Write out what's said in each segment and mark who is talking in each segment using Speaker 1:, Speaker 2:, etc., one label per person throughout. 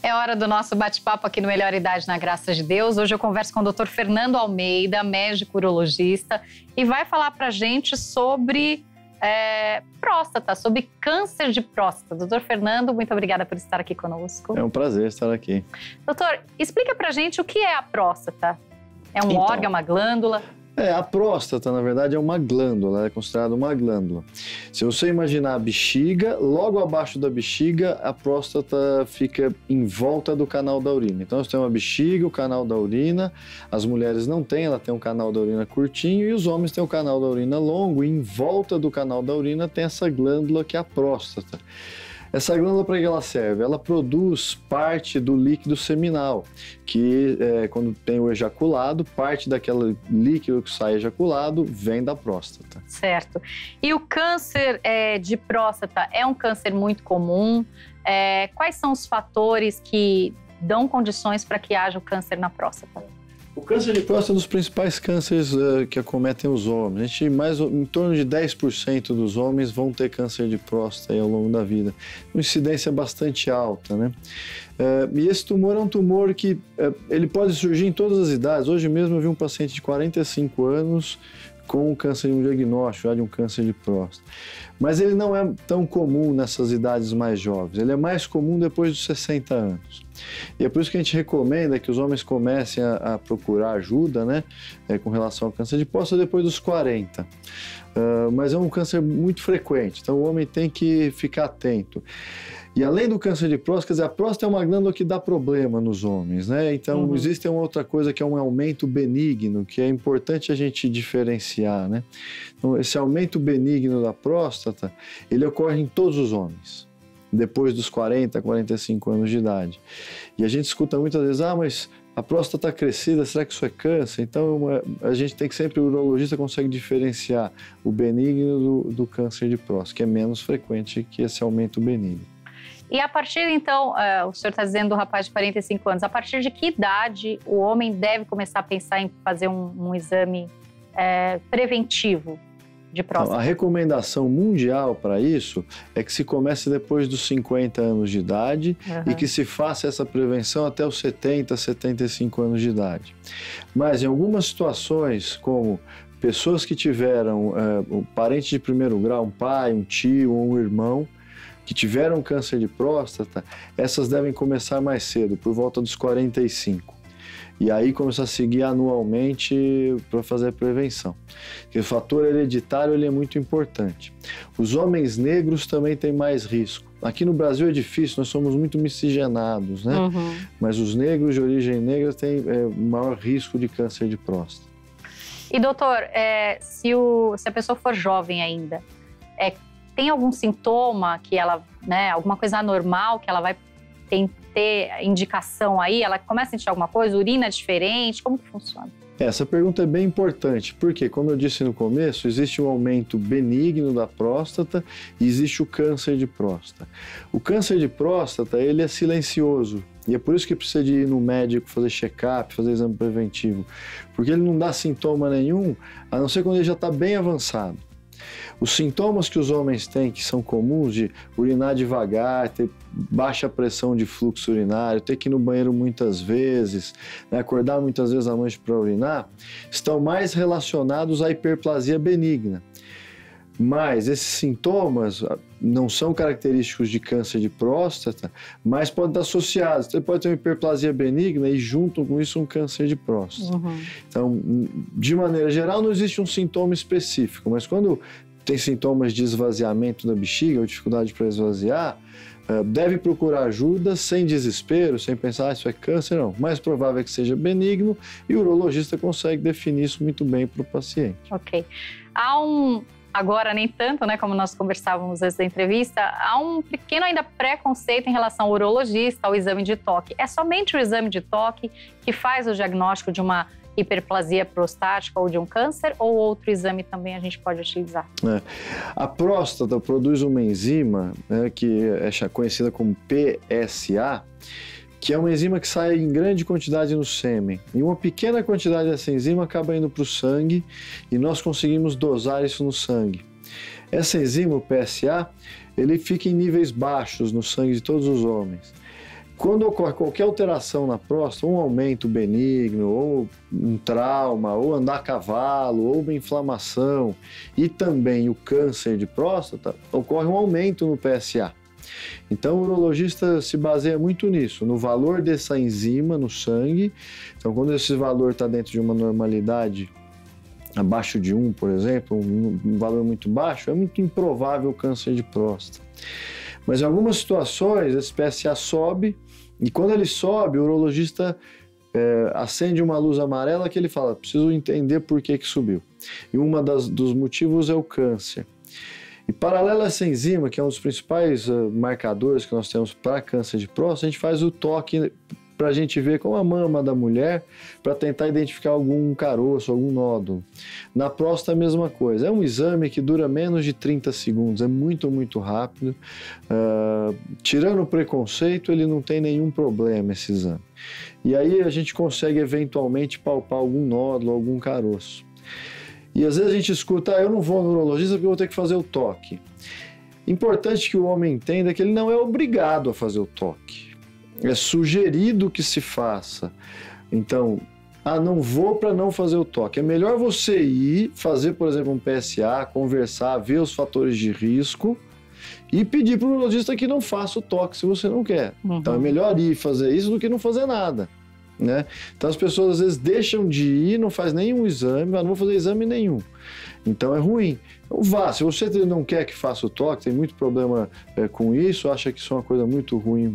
Speaker 1: É hora do nosso bate-papo aqui no Melhor Idade na Graça de Deus. Hoje eu converso com o Dr. Fernando Almeida, médico urologista, e vai falar pra gente sobre próstata, sobre câncer de próstata. Doutor Fernando, muito obrigada por estar aqui conosco.
Speaker 2: É um prazer estar aqui.
Speaker 1: Doutor, explica pra gente o que é a próstata. É um órgão, é uma glândula?
Speaker 2: A próstata, na verdade, é uma glândula, ela é considerada uma glândula. Se você imaginar a bexiga, logo abaixo da bexiga, a próstata fica em volta do canal da urina. Então, você tem uma bexiga, o canal da urina, as mulheres não têm, ela tem um canal da urina curtinho, e os homens têm o canal da urina longo, e em volta do canal da urina tem essa glândula que é a próstata. Essa glândula, para que ela serve? Ela produz parte do líquido seminal, que quando tem o ejaculado, parte daquele líquido que sai ejaculado vem da próstata.
Speaker 1: Certo. E o câncer de próstata é um câncer muito comum? Quais são os fatores que dão condições para que haja o câncer na próstata?
Speaker 2: O câncer de próstata é um dos principais cânceres que acometem os homens. A gente, em torno de 10% dos homens vão ter câncer de próstata aí ao longo da vida. Uma incidência bastante alta, né? E esse tumor é um tumor que ele pode surgir em todas as idades. Hoje mesmo eu vi um paciente de 45 anos com câncer, um diagnóstico já de um câncer de próstata. Mas ele não é tão comum nessas idades mais jovens, ele é mais comum depois dos 60 anos. E é por isso que a gente recomenda que os homens comecem a procurar ajuda, né, com relação ao câncer de próstata depois dos 40. Mas é um câncer muito frequente, então o homem tem que ficar atento. E além do câncer de próstata, quer dizer, a próstata é uma glândula que dá problema nos homens, né? Então, existe uma outra coisa que é um aumento benigno, que é importante a gente diferenciar, né? Então, esse aumento benigno da próstata, ele ocorre em todos os homens, depois dos 40, 45 anos de idade. E a gente escuta muitas vezes, mas a próstata está crescida, será que isso é câncer? Então, a gente tem que sempre, o urologista consegue diferenciar o benigno do câncer de próstata, que é menos frequente que esse aumento benigno.
Speaker 1: E a partir, então, o senhor está dizendo do rapaz de 45 anos, a partir de que idade o homem deve começar a pensar em fazer um exame preventivo de próstata?
Speaker 2: Então, a recomendação mundial para isso é que se comece depois dos 50 anos de idade e que se faça essa prevenção até os 70, 75 anos de idade. Mas em algumas situações, como pessoas que tiveram um parente de primeiro grau, um pai, um tio ou um irmão, que tiveram câncer de próstata, essas devem começar mais cedo, por volta dos 45. E aí começar a seguir anualmente para fazer a prevenção. Porque o fator hereditário ele é muito importante. Os homens negros também têm mais risco. Aqui no Brasil é difícil, nós somos muito miscigenados, né? Mas os negros de origem negra têm maior risco de câncer de próstata.
Speaker 1: E doutor, se a pessoa for jovem ainda, tem algum sintoma que ela, né, alguma coisa anormal que ela vai ter indicação aí? Ela começa a sentir alguma coisa, urina diferente, como que funciona?
Speaker 2: Essa pergunta é bem importante, porque, como eu disse no começo, existe um aumento benigno da próstata e existe o câncer de próstata. O câncer de próstata, ele é silencioso, e é por isso que precisa de ir no médico fazer check-up, fazer exame preventivo, porque ele não dá sintoma nenhum, a não ser quando ele já está bem avançado. Os sintomas que os homens têm, que são comuns, de urinar devagar, ter baixa pressão de fluxo urinário, ter que ir no banheiro muitas vezes, né, acordar muitas vezes à noite para urinar, estão mais relacionados à hiperplasia benigna. Mas esses sintomas não são característicos de câncer de próstata, mas podem estar associados. Você pode ter uma hiperplasia benigna e junto com isso um câncer de próstata. Então, de maneira geral, não existe um sintoma específico, mas quando tem sintomas de esvaziamento da bexiga ou dificuldade para esvaziar, deve procurar ajuda sem desespero, sem pensar, isso é câncer, não. O mais provável é que seja benigno e o urologista consegue definir isso muito bem para o paciente.
Speaker 1: Ok. Agora nem tanto, né, como nós conversávamos antes da entrevista, há um pequeno ainda preconceito em relação ao urologista, ao exame de toque. É somente o exame de toque que faz o diagnóstico de uma hiperplasia prostática ou de um câncer, ou outro exame também a gente pode utilizar?
Speaker 2: A próstata produz uma enzima, né, que é conhecida como PSA, que é uma enzima que sai em grande quantidade no sêmen. E uma pequena quantidade dessa enzima acaba indo para o sangue e nós conseguimos dosar isso no sangue. Essa enzima, o PSA, ele fica em níveis baixos no sangue de todos os homens. Quando ocorre qualquer alteração na próstata, um aumento benigno, ou um trauma, ou andar a cavalo, ou uma inflamação, e também o câncer de próstata, ocorre um aumento no PSA. Então, o urologista se baseia muito nisso, no valor dessa enzima no sangue. Então, quando esse valor está dentro de uma normalidade, abaixo de 1, por exemplo, um valor muito baixo, é muito improvável o câncer de próstata. Mas em algumas situações, esse PSA sobe, e quando ele sobe, o urologista acende uma luz amarela que ele fala, preciso entender por que subiu. E dos motivos é o câncer. E paralelo a essa enzima, que é um dos principais marcadores que nós temos para câncer de próstata, a gente faz o toque para a gente ver com a mama da mulher, para tentar identificar algum caroço, algum nódulo. Na próstata, a mesma coisa. É um exame que dura menos de 30 segundos, é muito, muito rápido. Tirando o preconceito, ele não tem nenhum problema, esse exame. E aí a gente consegue, eventualmente, palpar algum nódulo, algum caroço. E às vezes a gente escuta, eu não vou no urologista porque eu vou ter que fazer o toque. Importante que o homem entenda que ele não é obrigado a fazer o toque. É sugerido que se faça. Então, não vou para não fazer o toque. É melhor você ir, fazer, por exemplo, um PSA, conversar, ver os fatores de risco e pedir para o urologista que não faça o toque se você não quer. Uhum. Então, é melhor ir fazer isso do que não fazer nada. Né? Então, as pessoas às vezes deixam de ir, não faz nenhum exame, não vou fazer exame nenhum. Então, é ruim. Então, vá. Se você não quer que faça o toque, tem muito problema com isso, acha que isso é uma coisa muito ruim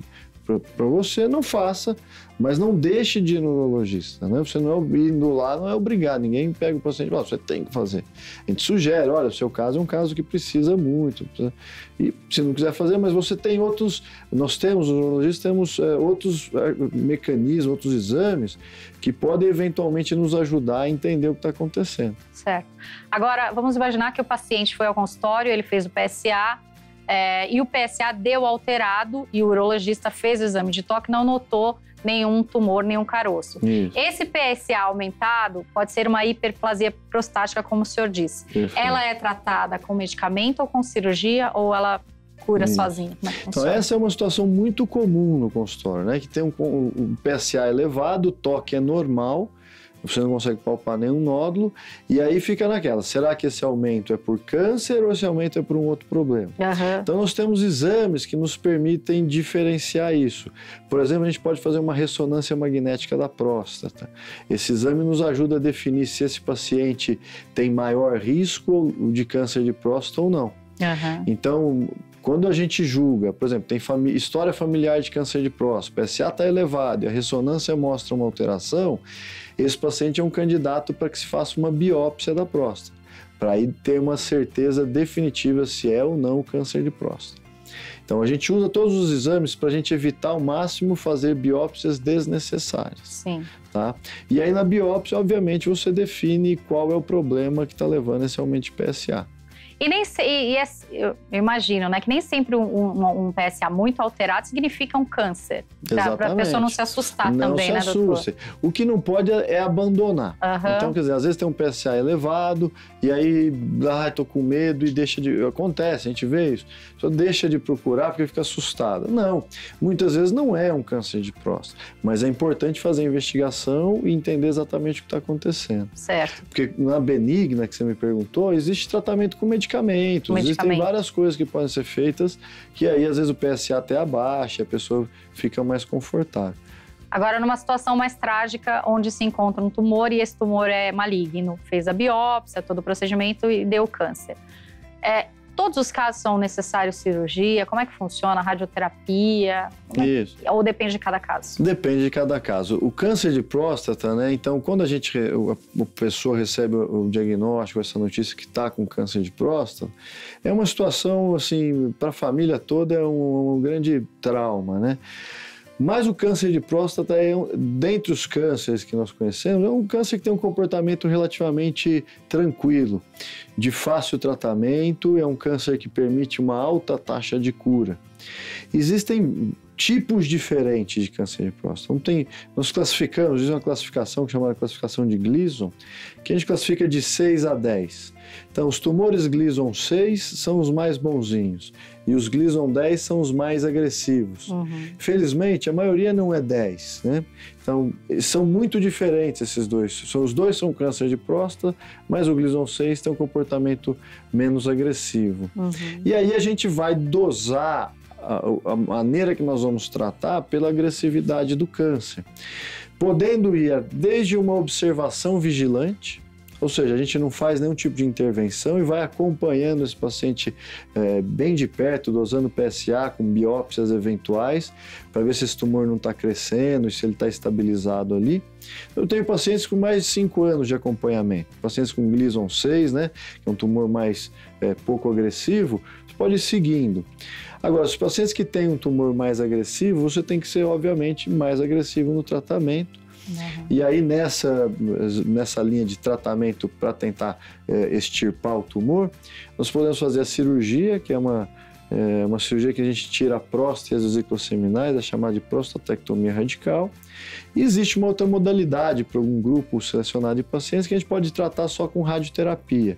Speaker 2: para você, não faça, mas não deixe de ir no urologista, né? Você não é indo lá, não é obrigado, ninguém pega o paciente e fala, você tem que fazer. A gente sugere, olha, o seu caso é um caso que precisa muito, e se não quiser fazer, mas você tem outros, nós temos, os urologistas temos outros mecanismos, outros exames que podem eventualmente nos ajudar a entender o que está acontecendo.
Speaker 1: Certo. Agora, vamos imaginar que o paciente foi ao consultório, ele fez o PSA, e o PSA deu alterado e o urologista fez o exame de toque, não notou nenhum tumor, nenhum caroço. Isso. Esse PSA aumentado pode ser uma hiperplasia prostática, como o senhor disse. Perfeito. Ela é tratada com medicamento ou com cirurgia ou ela cura sozinha?
Speaker 2: Então, essa é uma situação muito comum no consultório, né? Que tem um PSA elevado, o toque é normal, você não consegue palpar nenhum nódulo, e aí fica naquela, será que esse aumento é por câncer ou esse aumento é por um outro problema? Uhum. Então nós temos exames que nos permitem diferenciar isso. Por exemplo, a gente pode fazer uma ressonância magnética da próstata. Esse exame nos ajuda a definir se esse paciente tem maior risco de câncer de próstata ou não. Uhum. Então, quando a gente julga, por exemplo, tem história familiar de câncer de próstata, o PSA está elevado e a ressonância mostra uma alteração, esse paciente é um candidato para que se faça uma biópsia da próstata, para aí ter uma certeza definitiva se é ou não o câncer de próstata. Então, a gente usa todos os exames para a gente evitar ao máximo fazer biópsias desnecessárias. Sim. Tá? E aí, na biópsia, obviamente, você define qual é o problema que está levando esse aumento de PSA.
Speaker 1: Eu imagino, né, que nem sempre um PSA muito alterado significa um câncer. Para a pessoa não se assustar também, né, doutor? Não se assuste.
Speaker 2: O que não pode é abandonar. Uhum. Então, quer dizer, às vezes tem um PSA elevado e aí, tô com medo e deixa de... Acontece, a gente vê isso. Só deixa de procurar porque fica assustada. Não, muitas vezes não é um câncer de próstata, mas é importante fazer a investigação e entender exatamente o que está acontecendo. Certo. Porque na benigna, que você me perguntou, existe tratamento com medicamentos. Existem várias coisas que podem ser feitas que aí às vezes o PSA até abaixa, a pessoa fica mais confortável.
Speaker 1: Agora, numa situação mais trágica, onde se encontra um tumor e esse tumor é maligno, fez a biópsia, todo o procedimento e deu câncer. Todos os casos são necessários cirurgia? Como é que funciona? Radioterapia?
Speaker 2: Isso.
Speaker 1: Ou depende de cada caso?
Speaker 2: Depende de cada caso. O câncer de próstata, né? Então, quando a pessoa recebe o diagnóstico, essa notícia que está com câncer de próstata, é uma situação, assim, para a família toda é um grande trauma, né? Mas o câncer de próstata, dentre os cânceres que nós conhecemos, é um câncer que tem um comportamento relativamente tranquilo, de fácil tratamento, é um câncer que permite uma alta taxa de cura. Existem tipos diferentes de câncer de próstata. Então, nós classificamos, existe uma classificação que é chamada classificação de Gleason, que a gente classifica de 6 a 10. Então, os tumores Gleason 6 são os mais bonzinhos e os Gleason 10 são os mais agressivos. Felizmente, a maioria não é 10, né? Então, são muito diferentes esses dois. Os dois são câncer de próstata, mas o Gleason 6 tem um comportamento menos agressivo. E aí a gente vai dosar a maneira que nós vamos tratar pela agressividade do câncer, podendo ir desde uma observação vigilante, ou seja, a gente não faz nenhum tipo de intervenção e vai acompanhando esse paciente bem de perto, dosando PSA com biópsias eventuais, para ver se esse tumor não está crescendo e se ele está estabilizado ali. Eu tenho pacientes com mais de 5 anos de acompanhamento, pacientes com Gleason 6, né, que é um tumor mais pouco agressivo, você pode ir seguindo. Agora, os pacientes que têm um tumor mais agressivo, você tem que ser, obviamente, mais agressivo no tratamento. E aí, nessa linha de tratamento para tentar extirpar o tumor, nós podemos fazer a cirurgia, que é uma cirurgia que a gente tira a próstata e as vesículas seminais, é chamada de prostatectomia radical. E existe uma outra modalidade para um grupo selecionado de pacientes que a gente pode tratar só com radioterapia,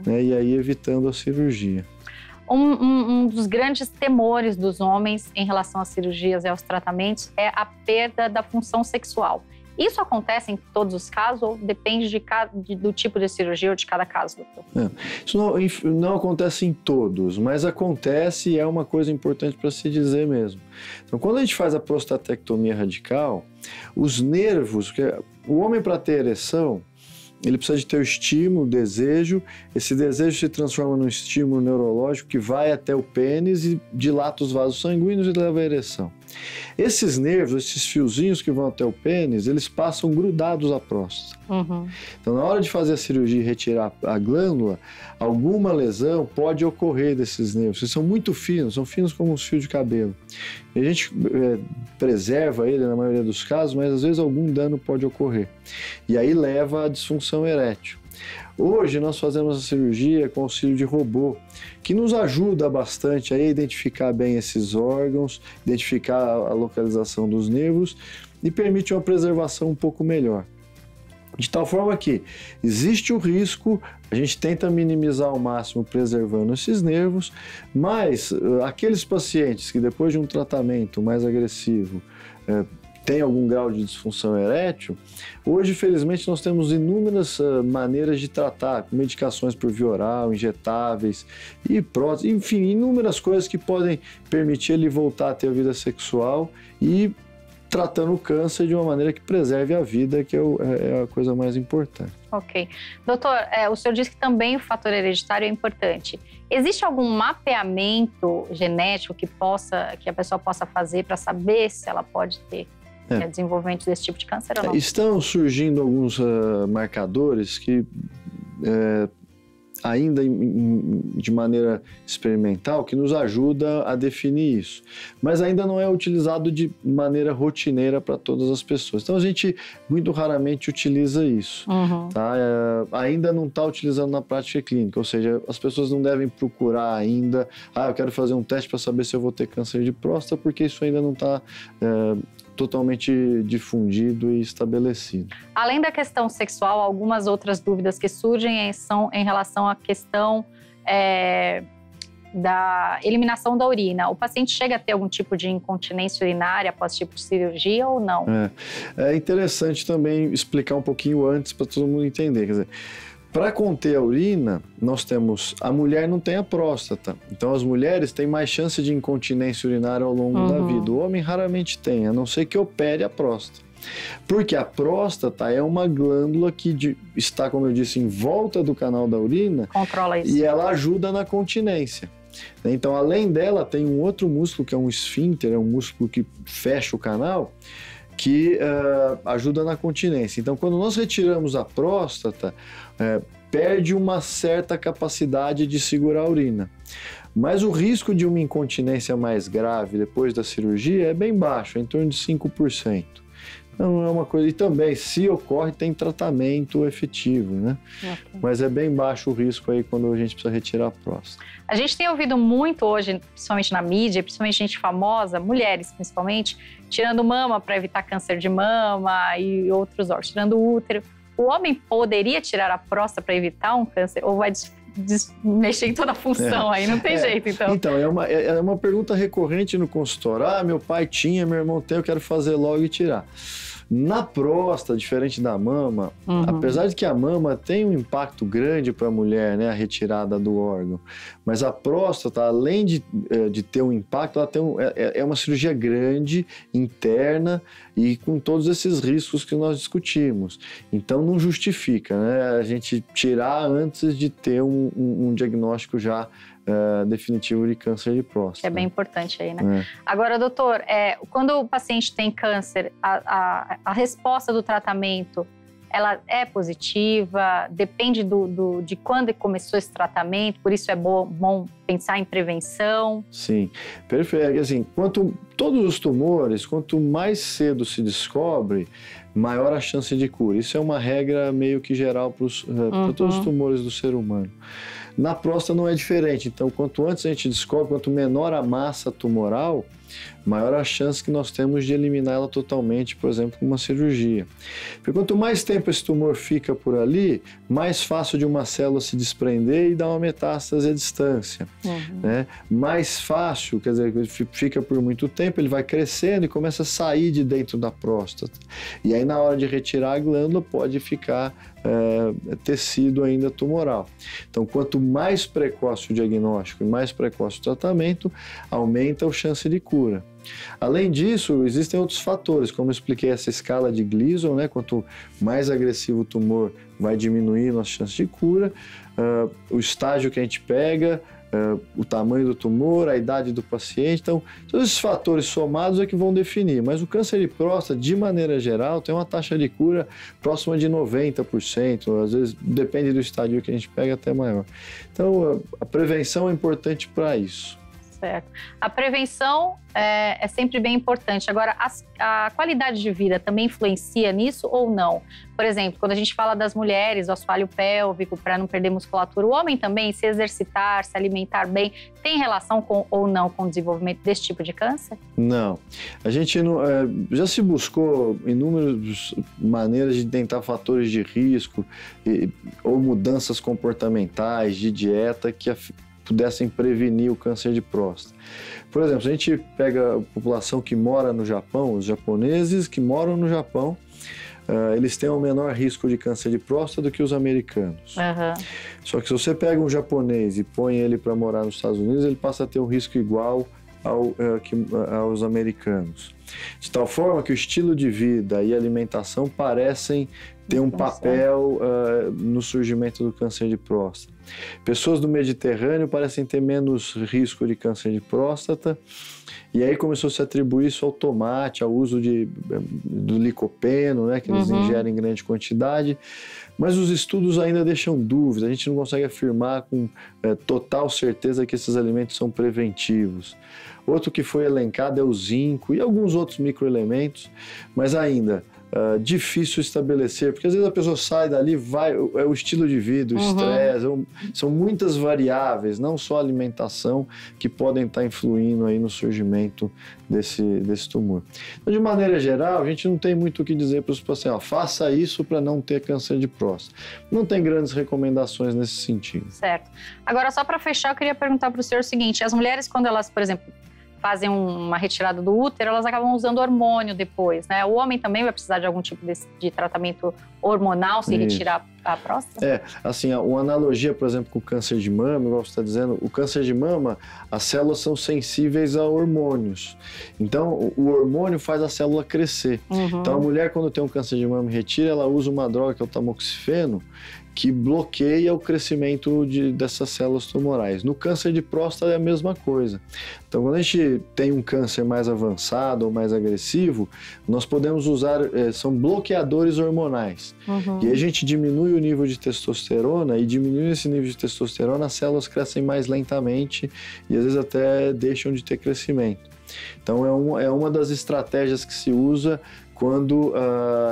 Speaker 2: né, e aí evitando a cirurgia.
Speaker 1: Um dos grandes temores dos homens em relação às cirurgias e aos tratamentos é a perda da função sexual. Isso acontece em todos os casos ou depende do tipo de cirurgia ou de cada caso, doutor?
Speaker 2: Isso não acontece em todos, mas acontece e é uma coisa importante para se dizer mesmo. Então, quando a gente faz a prostatectomia radical, os nervos, porque o homem para ter ereção, ele precisa de ter o estímulo, o desejo. Esse desejo se transforma num estímulo neurológico que vai até o pênis e dilata os vasos sanguíneos e leva à ereção. Esses nervos, esses fiozinhos que vão até o pênis, eles passam grudados à próstata. Então, na hora de fazer a cirurgia e retirar a glândula, alguma lesão pode ocorrer desses nervos. Eles são muito finos, são finos como os fios de cabelo. E a gente preserva ele na maioria dos casos, mas às vezes algum dano pode ocorrer. E aí leva à disfunção erétil. Hoje nós fazemos a cirurgia com auxílio de robô, que nos ajuda bastante a identificar bem esses órgãos, identificar a localização dos nervos e permite uma preservação um pouco melhor. De tal forma que existe o risco, a gente tenta minimizar ao máximo preservando esses nervos, mas aqueles pacientes que depois de um tratamento mais agressivo tem algum grau de disfunção erétil, hoje, felizmente, nós temos inúmeras maneiras de tratar, medicações por via oral, injetáveis e próteses, enfim, inúmeras coisas que podem permitir ele voltar a ter a vida sexual e tratando o câncer de uma maneira que preserve a vida, que é a coisa mais importante.
Speaker 1: Ok. Doutor, o senhor disse que também o fator hereditário é importante. Existe algum mapeamento genético que a pessoa possa fazer para saber se ela pode ter desenvolvimento desse tipo de câncer ou não?
Speaker 2: Estão surgindo alguns marcadores que ainda de maneira experimental, que nos ajuda a definir isso. Mas ainda não é utilizado de maneira rotineira para todas as pessoas. Então a gente muito raramente utiliza isso. Tá? Ainda não está utilizando na prática clínica, ou seja, as pessoas não devem procurar ainda, eu quero fazer um teste para saber se eu vou ter câncer de próstata, porque isso ainda não está totalmente difundido e estabelecido.
Speaker 1: Além da questão sexual, algumas outras dúvidas que surgem são em relação à questão da eliminação da urina. O paciente chega a ter algum tipo de incontinência urinária após tipo de cirurgia ou não?
Speaker 2: É interessante também explicar um pouquinho antes para todo mundo entender. Quer dizer, para conter a urina, nós temos... A mulher não tem a próstata, então as mulheres têm mais chance de incontinência urinária ao longo da vida. O homem raramente tem, a não ser que opere a próstata. Porque a próstata é uma glândula que está, como eu disse, em volta do canal da urina.
Speaker 1: Controla isso.
Speaker 2: E ela ajuda na continência. Então, além dela, tem um outro músculo que é um esfíncter, é um músculo que fecha o canal, que ajuda na continência. Então, quando nós retiramos a próstata, perde uma certa capacidade de segurar a urina. Mas o risco de uma incontinência mais grave depois da cirurgia é bem baixo, é em torno de 5%. Não é uma coisa... E também, se ocorre, tem tratamento efetivo, né?
Speaker 1: Okay.
Speaker 2: Mas é bem baixo o risco aí quando a gente precisa retirar a próstata.
Speaker 1: A gente tem ouvido muito hoje, principalmente na mídia, principalmente gente famosa, mulheres principalmente, tirando mama para evitar câncer de mama e outros órgãos, tirando útero. O homem poderia tirar a próstata para evitar um câncer ou vai mexer em toda a função aí? Não tem jeito, então.
Speaker 2: Então, é uma pergunta recorrente no consultório. Ah, meu pai tinha, meu irmão tem, eu quero fazer logo e tirar. Na próstata, diferente da mama, apesar de que a mama tem um impacto grande para a mulher, né, a retirada do órgão, mas a próstata, além de ter um impacto, ela tem é uma cirurgia grande, interna e com todos esses riscos que nós discutimos. Então não justifica, né, a gente tirar antes de ter um diagnóstico já definitivo de câncer de próstata.
Speaker 1: É bem importante aí, né? Agora, doutor, quando o paciente tem câncer, a resposta do tratamento, ela é positiva? Depende de quando começou esse tratamento, por isso é bom pensar em prevenção?
Speaker 2: Sim, perfeito. Assim, todos os tumores, quanto mais cedo se descobre, maior a chance de cura. Isso é uma regra meio que geral para todos os tumores do ser humano. Na próstata não é diferente, então quanto antes a gente descobre, quanto menor a massa tumoral, maior a chance que nós temos de eliminar ela totalmente, por exemplo, com uma cirurgia. Porque quanto mais tempo esse tumor fica por ali, mais fácil de uma célula se desprender e dar uma metástase à distância. Né? Mais fácil, quer dizer, fica por muito tempo, ele vai crescendo e começa a sair de dentro da próstata. E aí na hora de retirar a glândula pode ficar tecido ainda tumoral. Então, quanto mais precoce o diagnóstico e mais precoce o tratamento, aumenta a chance de cura. Além disso, existem outros fatores, como eu expliquei essa escala de Gleason, né? Quanto mais agressivo o tumor, vai diminuir a nossa chance de cura, o estágio que a gente pega, o tamanho do tumor, a idade do paciente. Então, todos esses fatores somados é que vão definir. Mas o câncer de próstata, de maneira geral, tem uma taxa de cura próxima de 90%. Às vezes, depende do estágio que a gente pega, até maior. Então, a prevenção é importante para isso.
Speaker 1: Certo. A prevenção é sempre bem importante. Agora, a qualidade de vida também influencia nisso ou não? Por exemplo, quando a gente fala das mulheres, do assoalho pélvico, para não perder musculatura, o homem também, se exercitar, se alimentar bem, tem relação ou não com o desenvolvimento desse tipo de câncer?
Speaker 2: Não. A gente não, já se buscou inúmeras maneiras de tentar fatores de risco ou mudanças comportamentais, de dieta, que pudessem prevenir o câncer de próstata. Por exemplo, se a gente pega a população que mora no Japão, os japoneses que moram no Japão, eles têm um menor risco de câncer de próstata do que os americanos. Só que se você pega um japonês e põe ele para morar nos Estados Unidos, ele passa a ter um risco igual aos americanos. De tal forma que o estilo de vida e a alimentação parecem ter um papel no surgimento do câncer de próstata. Pessoas do Mediterrâneo parecem ter menos risco de câncer de próstata, e aí começou a se atribuir isso ao tomate, ao uso do licopeno, né, que eles ingerem em grande quantidade, mas os estudos ainda deixam dúvidas, a gente não consegue afirmar com total certeza que esses alimentos são preventivos. Outro que foi elencado é o zinco e alguns outros microelementos, mas ainda difícil estabelecer, porque às vezes a pessoa sai dali, é o estilo de vida, o estresse, são muitas variáveis, não só a alimentação, que podem estar influindo aí no surgimento desse tumor. Então, de maneira geral, a gente não tem muito o que dizer para os pacientes, faça isso para não ter câncer de próstata. Não tem grandes recomendações nesse sentido.
Speaker 1: Certo. Agora, só para fechar, eu queria perguntar para o senhor o seguinte, as mulheres, quando elas, por exemplo, fazem uma retirada do útero, elas acabam usando hormônio depois, né? O homem também vai precisar de algum tipo de tratamento hormonal se retirar a próstata?
Speaker 2: Assim, uma analogia, por exemplo, com o câncer de mama, igual você está dizendo, o câncer de mama, as células são sensíveis a hormônios. Então, o hormônio faz a célula crescer. Então, a mulher, quando tem um câncer de mama e retira, ela usa uma droga que é o tamoxifeno, que bloqueia o crescimento dessas células tumorais. No câncer de próstata é a mesma coisa. Então, quando a gente tem um câncer mais avançado ou mais agressivo, nós podemos usar, são bloqueadores hormonais. E aí a gente diminui o nível de testosterona, e diminuindo esse nível de testosterona, as células crescem mais lentamente e às vezes até deixam de ter crescimento. Então, é uma das estratégias que se usa quando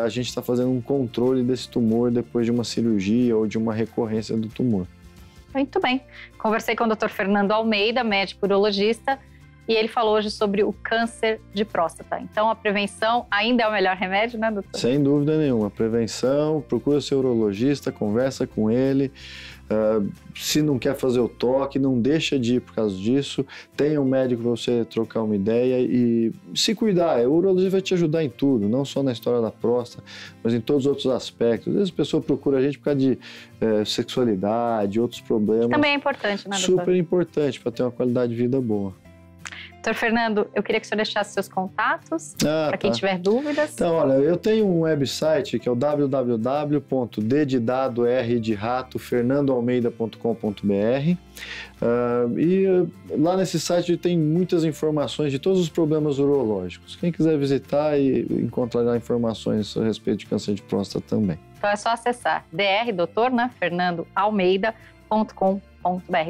Speaker 2: a gente está fazendo um controle desse tumor depois de uma cirurgia ou de uma recorrência do tumor.
Speaker 1: Muito bem. Conversei com o Dr. Fernando Almeida, médico urologista, e ele falou hoje sobre o câncer de próstata. Então, a prevenção ainda é o melhor remédio, né, doutor?
Speaker 2: Sem dúvida nenhuma. Prevenção, procura o seu urologista, conversa com ele. Se não quer fazer o toque, não deixa de ir por causa disso. Tenha um médico para você trocar uma ideia e se cuidar. O urologista vai te ajudar em tudo, não só na história da próstata, mas em todos os outros aspectos. Às vezes a pessoa procura a gente por causa de sexualidade, outros problemas.
Speaker 1: Também é importante, né, doutor?
Speaker 2: Super importante para ter uma qualidade de vida boa.
Speaker 1: Doutor Fernando, eu queria que o senhor deixasse seus contatos para quem tiver dúvidas.
Speaker 2: Então, olha, eu tenho um website que é o www.ddadordfernandoalmeida.com.br e lá nesse site tem muitas informações de todos os problemas urológicos. Quem quiser visitar e encontrará informações a respeito de câncer de próstata também.
Speaker 1: Então é só acessar Dr. Fernandoalmeida.com.br.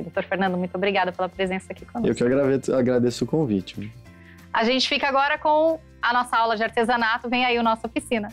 Speaker 1: Doutor Fernando, muito obrigada pela presença aqui conosco.
Speaker 2: Eu que agradeço o convite.
Speaker 1: A gente fica agora com a nossa aula de artesanato. Vem aí a nossa oficina.